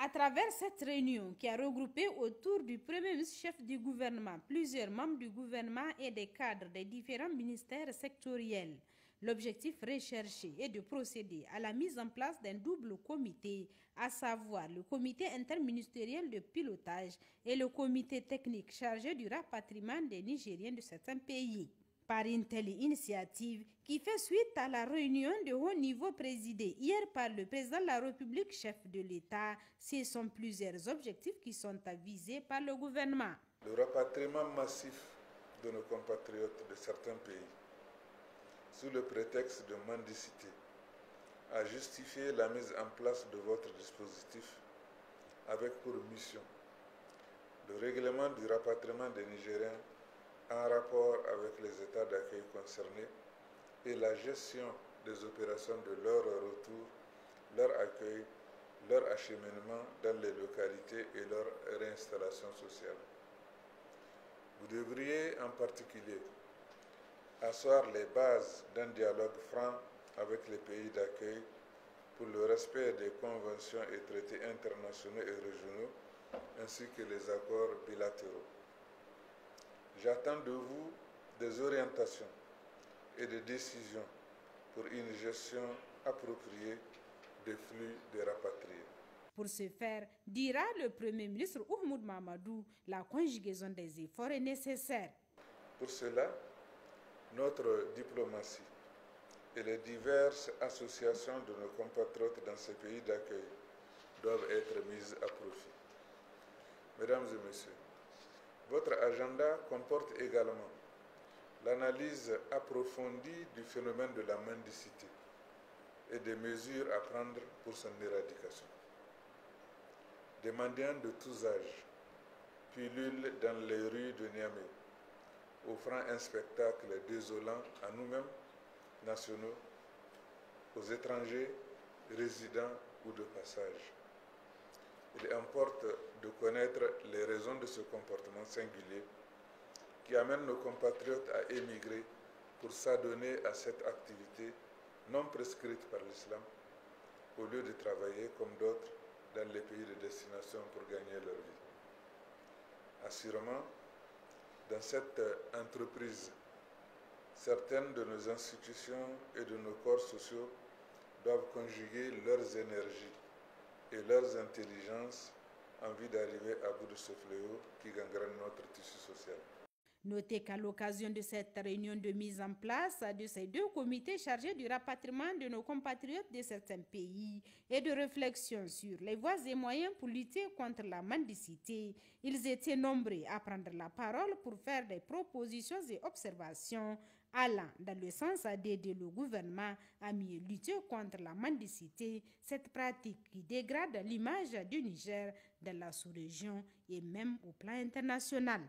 À travers cette réunion qui a regroupé autour du Premier ministre chef du gouvernement plusieurs membres du gouvernement et des cadres des différents ministères sectoriels, l'objectif recherché est de procéder à la mise en place d'un double comité, à savoir le comité interministériel de pilotage et le comité technique chargé du rapatriement des Nigériens de certains pays. Par une telle initiative qui fait suite à la réunion de haut niveau présidée hier par le président de la République, chef de l'État, ce sont plusieurs objectifs qui sont avisés par le gouvernement. Le rapatriement massif de nos compatriotes de certains pays, sous le prétexte de mendicité, a justifié la mise en place de votre dispositif avec pour mission le règlement du rapatriement des Nigériens en rapport avec les États d'accueil concernés et la gestion des opérations de leur retour, leur accueil, leur acheminement dans les localités et leur réinstallation sociale. Vous devriez en particulier asseoir les bases d'un dialogue franc avec les pays d'accueil pour le respect des conventions et traités internationaux et régionaux ainsi que les accords bilatéraux. J'attends de vous des orientations et des décisions pour une gestion appropriée des flux des rapatriés. Pour ce faire, dira le Premier ministre Oumoud Mahamadou, la conjugaison des efforts est nécessaire. Pour cela, notre diplomatie et les diverses associations de nos compatriotes dans ces pays d'accueil doivent être mises à profit. Mesdames et messieurs, votre agenda comporte également l'analyse approfondie du phénomène de la mendicité et des mesures à prendre pour son éradication. Des mendiants de tous âges pullulent dans les rues de Niamey, offrant un spectacle désolant à nous-mêmes, nationaux, aux étrangers, résidents ou de passage. Il importe de connaître les raisons de ce comportement singulier qui amène nos compatriotes à émigrer pour s'adonner à cette activité non prescrite par l'islam au lieu de travailler comme d'autres dans les pays de destination pour gagner leur vie. Assurément, dans cette entreprise, certaines de nos institutions et de nos corps sociaux doivent conjuguer leurs énergies et leurs intelligences en vue d'arriver à bout de ce fléau qui gangrène notre tissu social. Notez qu'à l'occasion de cette réunion de mise en place de ces deux comités chargés du rapatriement de nos compatriotes de certains pays et de réflexion sur les voies et moyens pour lutter contre la mendicité, ils étaient nombreux à prendre la parole pour faire des propositions et observations allant dans le sens d'aider le gouvernement à mieux lutter contre la mendicité, cette pratique qui dégrade l'image du Niger dans la sous-région et même au plan international.